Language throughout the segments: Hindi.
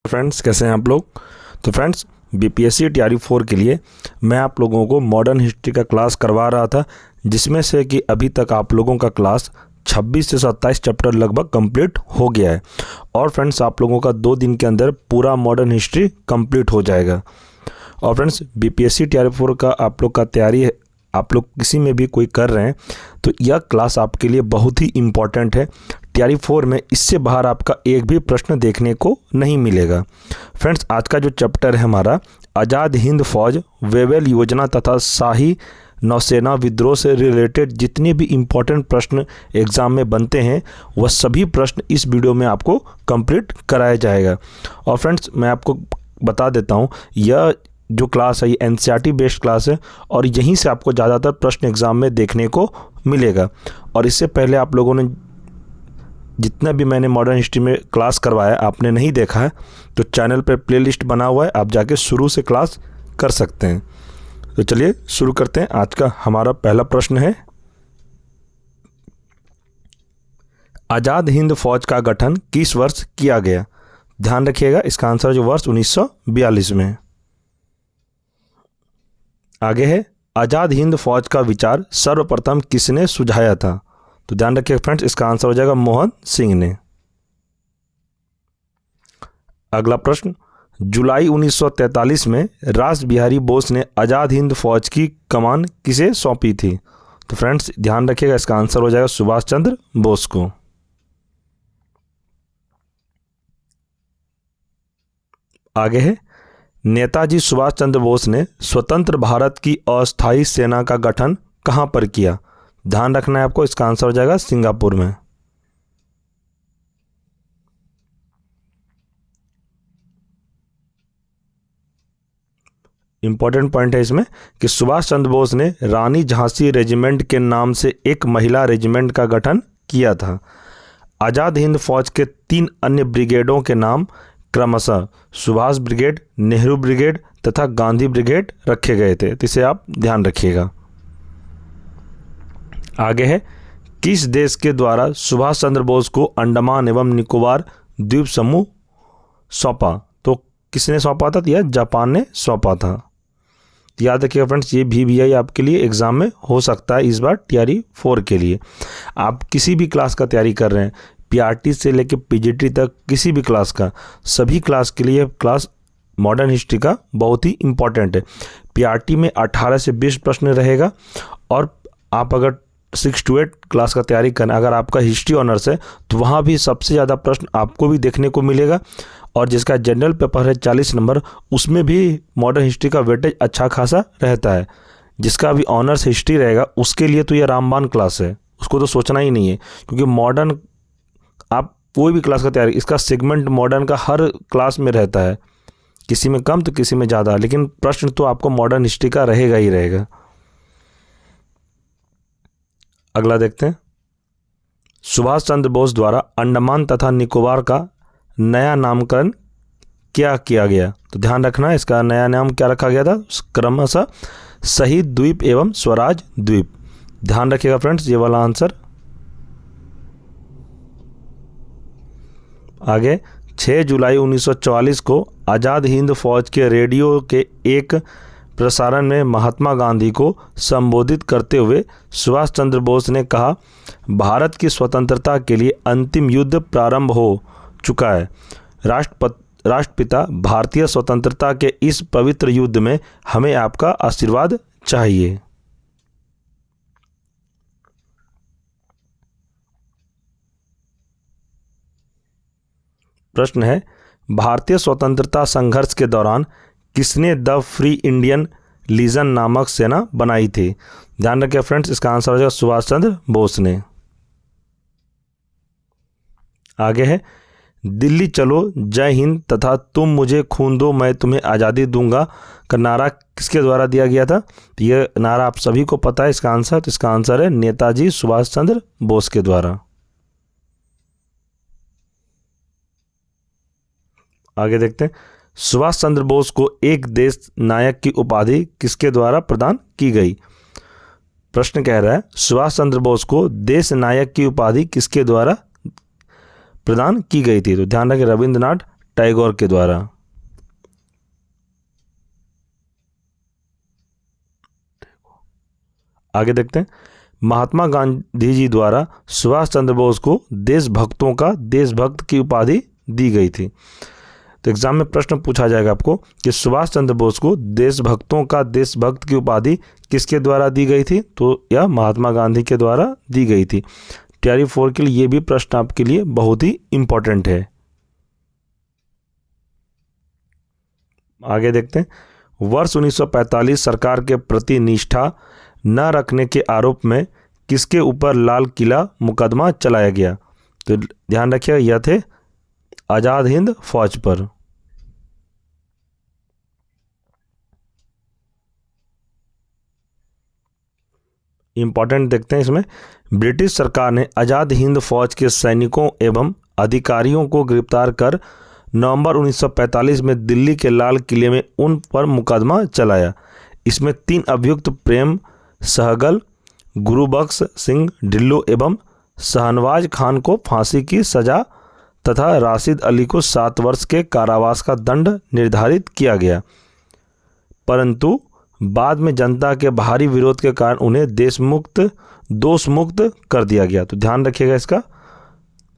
फ्रेंड्स, कैसे हैं आप लोग। तो फ्रेंड्स, बीपीएससी टीआरई 4 के लिए मैं आप लोगों को मॉडर्न हिस्ट्री का क्लास करवा रहा था, जिसमें से कि अभी तक आप लोगों का क्लास 26 से 27 चैप्टर लगभग कंप्लीट हो गया है। और फ्रेंड्स, आप लोगों का 2 दिन के अंदर पूरा मॉडर्न हिस्ट्री कंप्लीट हो जाएगा। और फ्रेंड्स, बीपीएससी टीआरई 4 का आप लोग का तैयारी है, आप लोग किसी में भी कोई कर रहे हैं तो यह क्लास आपके लिए बहुत ही इम्पॉर्टेंट है। टीआरई 4 में इससे बाहर आपका एक भी प्रश्न देखने को नहीं मिलेगा। फ्रेंड्स, आज का जो चैप्टर है हमारा, आज़ाद हिंद फौज, वेवेल योजना तथा शाही नौसेना विद्रोह से रिलेटेड जितने भी इम्पोर्टेंट प्रश्न एग्ज़ाम में बनते हैं वह सभी प्रश्न इस वीडियो में आपको कंप्लीट कराया जाएगा। और फ्रेंड्स, मैं आपको बता देता हूँ, यह जो क्लास है ये एनसीईआरटी बेस्ड क्लास है और यहीं से आपको ज़्यादातर प्रश्न एग्ज़ाम में देखने को मिलेगा। और इससे पहले आप लोगों ने जितना भी मैंने मॉडर्न हिस्ट्री में क्लास करवाया आपने नहीं देखा है तो चैनल पर प्लेलिस्ट बना हुआ है, आप जाके शुरू से क्लास कर सकते हैं। तो चलिए शुरू करते हैं। आज का हमारा पहला प्रश्न है, आज़ाद हिंद फौज का गठन किस वर्ष किया गया। ध्यान रखिएगा, इसका आंसर जो वर्ष 1942 में है। आगे है, आज़ाद हिंद फौज का विचार सर्वप्रथम किसने सुझाया था। तो ध्यान रखिए फ्रेंड्स, इसका आंसर हो जाएगा मोहन सिंह ने। अगला प्रश्न, जुलाई 1943 में रास बिहारी बोस ने आज़ाद हिंद फौज की कमान किसे सौंपी थी। तो फ्रेंड्स ध्यान रखिएगा, इसका आंसर हो जाएगा सुभाष चंद्र बोस को। आगे है, नेताजी सुभाष चंद्र बोस ने स्वतंत्र भारत की अस्थायी सेना का गठन कहां पर किया। ध्यान रखना है आपको, इसका आंसर हो जाएगा सिंगापुर में। इंपॉर्टेंट पॉइंट है इसमें कि सुभाष चंद्र बोस ने रानी झांसी रेजिमेंट के नाम से एक महिला रेजिमेंट का गठन किया था। आज़ाद हिंद फौज के 3 अन्य ब्रिगेडों के नाम क्रमशः सुभाष ब्रिगेड, नेहरू ब्रिगेड तथा गांधी ब्रिगेड रखे गए थे, तो इसे आप ध्यान रखिएगा। आगे है, किस देश के द्वारा सुभाष चंद्र बोस को अंडमान एवं निकोबार द्वीप समूह सौंपा। तो किसने सौंपा था, यह जापान ने सौंपा था। याद रखिएगा फ्रेंड्स, ये भी आपके लिए एग्जाम में हो सकता है इस बार टीआरई 4 के लिए। आप किसी भी क्लास का तैयारी कर रहे हैं, पीआरटी से लेकर पीजीटी तक किसी भी क्लास का, सभी क्लास के लिए क्लास मॉडर्न हिस्ट्री का बहुत ही इम्पॉर्टेंट है। पीआरटी में 18 से 20 प्रश्न रहेगा और आप अगर 6 to 8 क्लास का तैयारी करना, अगर आपका हिस्ट्री ऑनर्स है तो वहाँ भी सबसे ज़्यादा प्रश्न आपको भी देखने को मिलेगा। और जिसका जनरल पेपर है 40 नंबर, उसमें भी मॉडर्न हिस्ट्री का वेटेज अच्छा खासा रहता है। जिसका भी ऑनर्स हिस्ट्री रहेगा उसके लिए तो यह रामबाण क्लास है, उसको तो सोचना ही नहीं है। क्योंकि मॉडर्न आप कोई भी क्लास का तैयारी, इसका सेगमेंट मॉडर्न का हर क्लास में रहता है, किसी में कम तो किसी में ज़्यादा, लेकिन प्रश्न तो आपको मॉडर्न हिस्ट्री का रहेगा ही रहेगा। अगला देखते हैं, सुभाष चंद्र बोस द्वारा अंडमान तथा निकोबार का नया नामकरण क्या किया गया। तो ध्यान रखना है, इसका नया नाम क्या रखा गया था, क्रमशः शहीद द्वीप एवं स्वराज द्वीप। ध्यान रखिएगा फ्रेंड्स, ये वाला आंसर। आगे, 6 जुलाई 1944 को आज़ाद हिंद फौज के रेडियो के एक प्रसारण में महात्मा गांधी को संबोधित करते हुए सुभाष चंद्र बोस ने कहा, भारत की स्वतंत्रता के लिए अंतिम युद्ध प्रारंभ हो चुका है। राष्ट्रपिता भारतीय स्वतंत्रता के इस पवित्र युद्ध में हमें आपका आशीर्वाद चाहिए। प्रश्न है, भारतीय स्वतंत्रता संघर्ष के दौरान किसने द फ्री इंडियन लीजन नामक सेना बनाई थी। ध्यान रखिए फ्रेंड्स, इसका आंसर हो जाएगा सुभाष चंद्र बोस ने। आगे है, दिल्ली चलो जय हिंद तथा तुम मुझे खून दो मैं तुम्हें आज़ादी दूंगा का नारा किसके द्वारा दिया गया था। तो यह नारा आप सभी को पता है इसका आंसर, तो इसका आंसर है नेताजी सुभाष चंद्र बोस के द्वारा। आगे देखते हैं, सुभाष चंद्र बोस को एक देश नायक की उपाधि किसके द्वारा प्रदान की गई। प्रश्न कह रहा है, सुभाष चंद्र बोस को देश नायक की उपाधि किसके द्वारा प्रदान की गई थी। तो ध्यान रखें, रविंद्रनाथ टैगोर के द्वारा। आगे देखते हैं, महात्मा गांधी जी द्वारा सुभाष चंद्र बोस को देशभक्तों का देशभक्त की उपाधि दी गई थी। तो एग्जाम में प्रश्न पूछा जाएगा आपको कि सुभाष चंद्र बोस को देशभक्तों का देशभक्त की उपाधि किसके द्वारा दी गई थी? तो यह महात्मा गांधी के द्वारा दी गई थी। तैयारी 4 के लिए ये भी प्रश्न आपके लिए बहुत ही इंपॉर्टेंट है। आगे देखते हैं, वर्ष 1945 सरकार के प्रति निष्ठा न रखने के आरोप में किसके ऊपर लाल किला मुकदमा चलाया गया? तो ध्यान रखिएगा, यह थे आजाद हिंद फौज पर। इंपॉर्टेंट देखते हैं इसमें, ब्रिटिश सरकार ने आजाद हिंद फौज के सैनिकों एवं अधिकारियों को गिरफ्तार कर नवंबर 1945 में दिल्ली के लाल किले में उन पर मुकदमा चलाया। इसमें 3 अभियुक्त प्रेम सहगल, गुरुबख्श सिंह ढिल्लो एवं शाहनवाज खान को फांसी की सजा तथा राशिद अली को 7 वर्ष के कारावास का दंड निर्धारित किया गया, परंतु बाद में जनता के भारी विरोध के कारण उन्हें दोषमुक्त कर दिया गया। तो ध्यान रखिएगा इसका,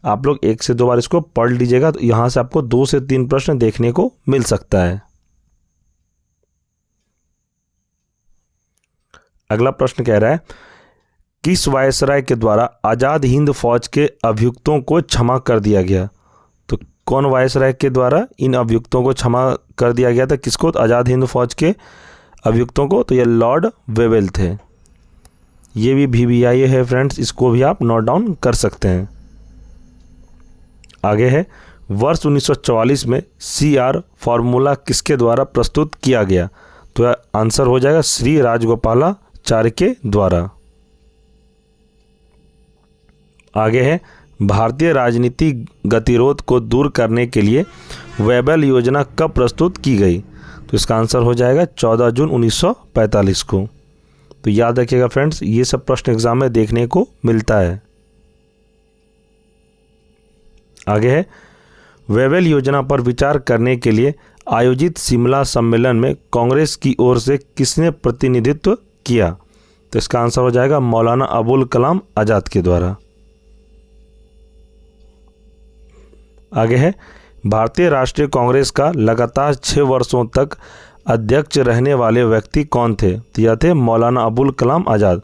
आप लोग 1 से 2 बार इसको पढ़ लीजिएगा, तो यहाँ से आपको 2 से 3 प्रश्न देखने को मिल सकता है। अगला प्रश्न कह रहा है, किस वायसराय के द्वारा आजाद हिंद फौज के अभियुक्तों को क्षमा कर दिया गया? तो कौन वायसराय के द्वारा इन अभियुक्तों को क्षमा कर दिया गया था? किसको? तो आजाद हिंद फौज के अभियुक्तों को। तो ये लॉर्ड वेवेल थे। ये भी VVI है फ्रेंड्स, इसको भी आप नोट डाउन कर सकते हैं। आगे है, वर्ष 1944 में CR फॉर्मूला किसके द्वारा प्रस्तुत किया गया? तो आंसर हो जाएगा श्री राजगोपालाचार्य के द्वारा। आगे है, भारतीय राजनीति गतिरोध को दूर करने के लिए वेबल योजना कब प्रस्तुत की गई? तो इसका आंसर हो जाएगा 14 जून 1945 को। तो याद रखिएगा फ्रेंड्स, ये सब प्रश्न एग्जाम में देखने को मिलता है। आगे है, वेबल योजना पर विचार करने के लिए आयोजित शिमला सम्मेलन में कांग्रेस की ओर से किसने प्रतिनिधित्व किया? तो इसका आंसर हो जाएगा मौलाना अबुल कलाम आजाद के द्वारा। आगे है, भारतीय राष्ट्रीय कांग्रेस का लगातार 6 वर्षों तक अध्यक्ष रहने वाले व्यक्ति कौन थे? तो यह थे मौलाना अबुल कलाम आज़ाद।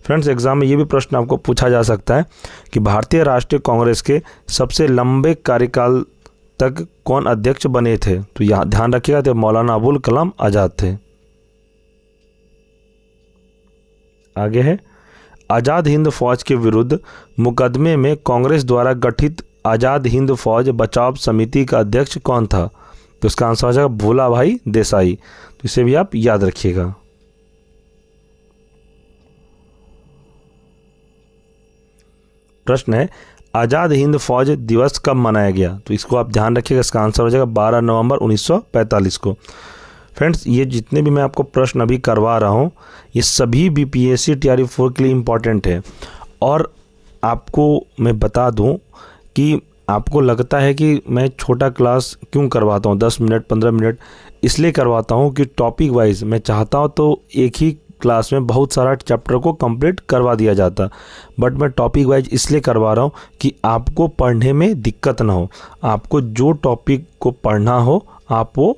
फ्रेंड्स, एग्जाम में ये भी प्रश्न आपको पूछा जा सकता है कि भारतीय राष्ट्रीय कांग्रेस के सबसे लंबे कार्यकाल तक कौन अध्यक्ष बने थे? तो यहाँ ध्यान रखिएगा, तो मौलाना अबुल कलाम आज़ाद थे। आगे है, आज़ाद हिंद फौज के विरुद्ध मुकदमे में कांग्रेस द्वारा गठित आज़ाद हिंद फौज बचाव समिति का अध्यक्ष कौन था? तो इसका आंसर हो जाएगा भोला भाई देसाई। तो इसे भी आप याद रखिएगा। प्रश्न है, आज़ाद हिंद फौज दिवस कब मनाया गया? तो इसको आप ध्यान रखिएगा, इसका आंसर हो जाएगा 12 नवंबर 1945 को। फ्रेंड्स, ये जितने भी मैं आपको प्रश्न अभी करवा रहा हूँ, ये सभी BPSC TRE 4 के लिए इम्पॉर्टेंट है। और आपको मैं बता दूँ कि आपको लगता है कि मैं छोटा क्लास क्यों करवाता हूँ, 10 मिनट 15 मिनट, इसलिए करवाता हूँ कि टॉपिक वाइज मैं चाहता हूँ तो एक ही क्लास में बहुत सारा चैप्टर को कंप्लीट करवा दिया जाता, बट मैं टॉपिक वाइज इसलिए करवा रहा हूँ कि आपको पढ़ने में दिक्कत ना हो। आपको जो टॉपिक को पढ़ना हो आप वो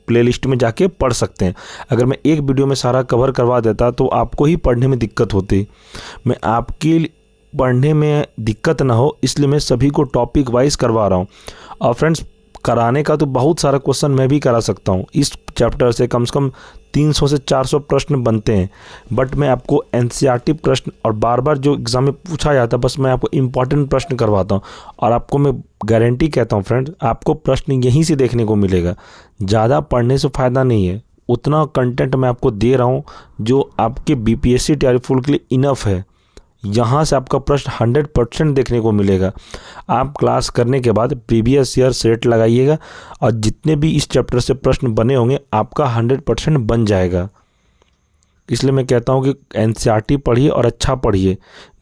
प्लेलिस्ट में जाके पढ़ सकते हैं। अगर मैं एक वीडियो में सारा कवर करवा देता तो आपको ही पढ़ने में दिक्कत होती। मैं आपकी पढ़ने में दिक्कत ना हो इसलिए मैं सभी को टॉपिक वाइज करवा रहा हूँ। और फ्रेंड्स, कराने का तो बहुत सारा क्वेश्चन मैं भी करा सकता हूँ। इस चैप्टर से कम 300 से 400 प्रश्न बनते हैं, बट मैं आपको NCERT प्रश्न और बार बार जो एग्ज़ाम में पूछा जाता है बस मैं आपको इम्पॉर्टेंट प्रश्न करवाता हूँ। और आपको मैं गारंटी कहता हूँ फ्रेंड्स, आपको प्रश्न यहीं से देखने को मिलेगा। ज़्यादा पढ़ने से फ़ायदा नहीं है, उतना कंटेंट मैं आपको दे रहा हूँ जो आपके BPSC TRE 4 के लिए इनफ है। यहाँ से आपका प्रश्न 100% देखने को मिलेगा। आप क्लास करने के बाद प्रीवियस ईयर सेट लगाइएगा और जितने भी इस चैप्टर से प्रश्न बने होंगे आपका 100% बन जाएगा। इसलिए मैं कहता हूँ कि एनसीईआरटी पढ़िए और अच्छा पढ़िए।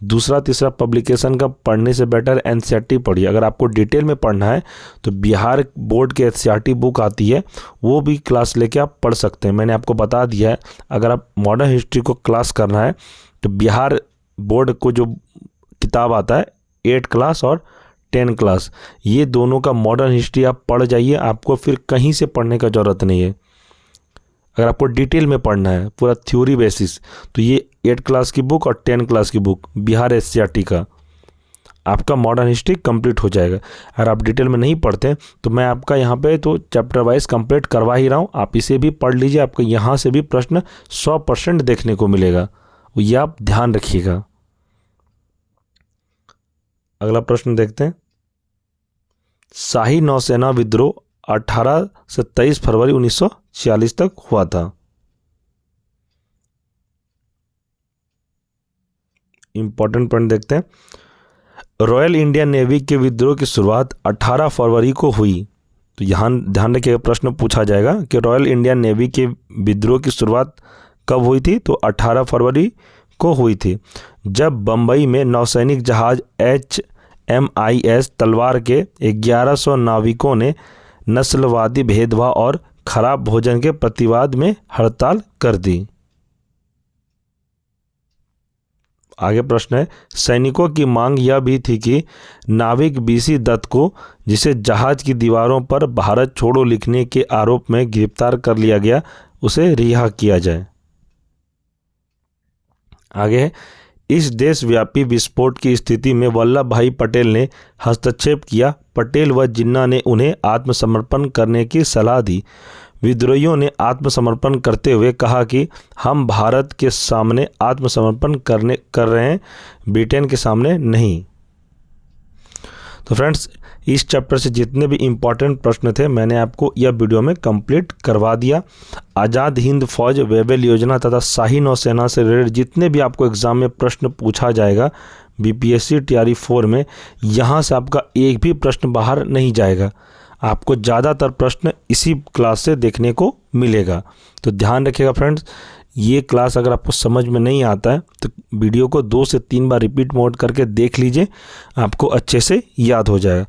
दूसरा तीसरा पब्लिकेशन का पढ़ने से बेटर एनसीईआरटी पढ़िए। अगर आपको डिटेल में पढ़ना है तो बिहार बोर्ड के एनसीईआरटी बुक आती है, वो भी क्लास लेके आप पढ़ सकते हैं। मैंने आपको बता दिया है, अगर आप मॉडर्न हिस्ट्री को क्लास करना है तो बिहार बोर्ड को जो किताब आता है 8 क्लास और 10 क्लास, ये दोनों का मॉडर्न हिस्ट्री आप पढ़ जाइए, आपको फिर कहीं से पढ़ने का ज़रूरत नहीं है। अगर आपको डिटेल में पढ़ना है पूरा थ्योरी बेसिस, तो ये 8 क्लास की बुक और 10 क्लास की बुक बिहार एनसीईआरटी का आपका मॉडर्न हिस्ट्री कंप्लीट हो जाएगा। अगर आप डिटेल में नहीं पढ़ते तो मैं आपका यहाँ पे तो चैप्टर वाइज कंप्लीट करवा ही रहा हूँ, आप इसे भी पढ़ लीजिए। आपको यहाँ से भी प्रश्न 100% देखने को मिलेगा, ये आप ध्यान रखिएगा। अगला प्रश्न देखते हैं। शाही नौसेना विद्रोह 18 से 23 फरवरी 1946 तक हुआ था। इंपॉर्टेंट पॉइंट देखते हैं। रॉयल इंडियन नेवी के विद्रोह की शुरुआत 18 फरवरी को हुई। तो यहाँ ध्यान रखिएगा, प्रश्न पूछा जाएगा कि रॉयल इंडियन नेवी के विद्रोह की शुरुआत कब हुई थी, तो 18 फरवरी को हुई थी, जब बंबई में नौसैनिक जहाज HMIS तलवार के 1100 नाविकों ने नस्लवादी भेदभाव और खराब भोजन के प्रतिवाद में हड़ताल कर दी। आगे प्रश्न है, सैनिकों की मांग यह भी थी कि नाविक BC दत्त को, जिसे जहाज की दीवारों पर भारत छोड़ो लिखने के आरोप में गिरफ्तार कर लिया गया, उसे रिहा किया जाए। आगे है, इस देशव्यापी विस्फोट की स्थिति में वल्लभ भाई पटेल ने हस्तक्षेप किया। पटेल व जिन्ना ने उन्हें आत्मसमर्पण करने की सलाह दी। विद्रोहियों ने आत्मसमर्पण करते हुए कहा कि हम भारत के सामने आत्मसमर्पण कर रहे हैं, ब्रिटेन के सामने नहीं। तो फ्रेंड्स, इस चैप्टर से जितने भी इम्पॉर्टेंट प्रश्न थे मैंने आपको यह वीडियो में कंप्लीट करवा दिया। आज़ाद हिंद फौज, वेबल योजना तथा शाही नौसेना से रिलेटेड जितने भी आपको एग्जाम में प्रश्न पूछा जाएगा BPSC TRE 4 में, यहाँ से आपका एक भी प्रश्न बाहर नहीं जाएगा। आपको ज़्यादातर प्रश्न इसी क्लास से देखने को मिलेगा। तो ध्यान रखिएगा फ्रेंड्स, ये क्लास अगर आपको समझ में नहीं आता है तो वीडियो को 2 से 3 बार रिपीट मोड करके देख लीजिए, आपको अच्छे से याद हो जाएगा।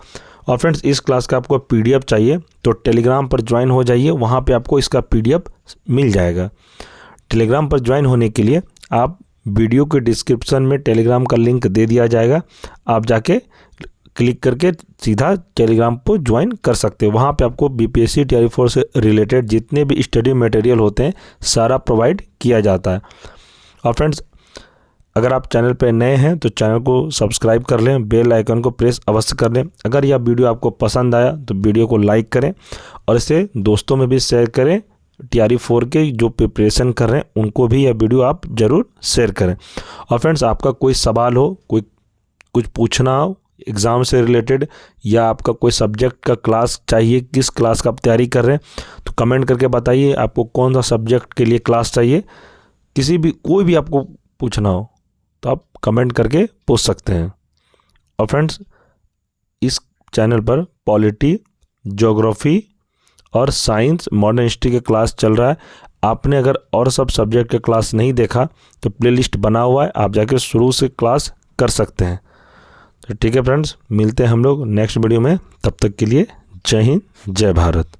और फ्रेंड्स, इस क्लास का आपको PDF चाहिए तो टेलीग्राम पर ज्वाइन हो जाइए, वहाँ पे आपको इसका PDF मिल जाएगा। टेलीग्राम पर ज्वाइन होने के लिए आप वीडियो के डिस्क्रिप्शन में टेलीग्राम का लिंक दे दिया जाएगा, आप जाके क्लिक करके सीधा टेलीग्राम पर ज्वाइन कर सकते हो। वहाँ पे आपको BPSC TRE 4 से रिलेटेड जितने भी स्टडी मटेरियल होते हैं सारा प्रोवाइड किया जाता है। और फ्रेंड्स, अगर आप चैनल पर नए हैं तो चैनल को सब्सक्राइब कर लें, बेल आइकन को प्रेस अवश्य कर लें। अगर यह वीडियो आपको पसंद आया तो वीडियो को लाइक करें और इसे दोस्तों में भी शेयर करें। TRE 4 के जो प्रिपरेशन कर रहे हैं उनको भी यह वीडियो आप ज़रूर शेयर करें। और फ्रेंड्स, आपका कोई सवाल हो, कोई कुछ पूछना हो एग्ज़ाम से रिलेटेड, या आपका कोई सब्जेक्ट का क्लास चाहिए, किस क्लास का आप तैयारी कर रहे हैं, तो कमेंट करके बताइए आपको कौन सा सब्जेक्ट के लिए क्लास चाहिए। कोई भी आपको पूछना हो तो आप कमेंट करके पूछ सकते हैं। और फ्रेंड्स, इस चैनल पर पॉलिटी, ज्योग्राफी और साइंस, मॉडर्न हिस्ट्री के क्लास चल रहा है। आपने अगर और सब सब्जेक्ट के क्लास नहीं देखा तो प्लेलिस्ट बना हुआ है, आप जाके शुरू से क्लास कर सकते हैं। तो ठीक है फ्रेंड्स, मिलते हैं हम लोग नेक्स्ट वीडियो में, तब तक के लिए जय हिंद, जय भारत।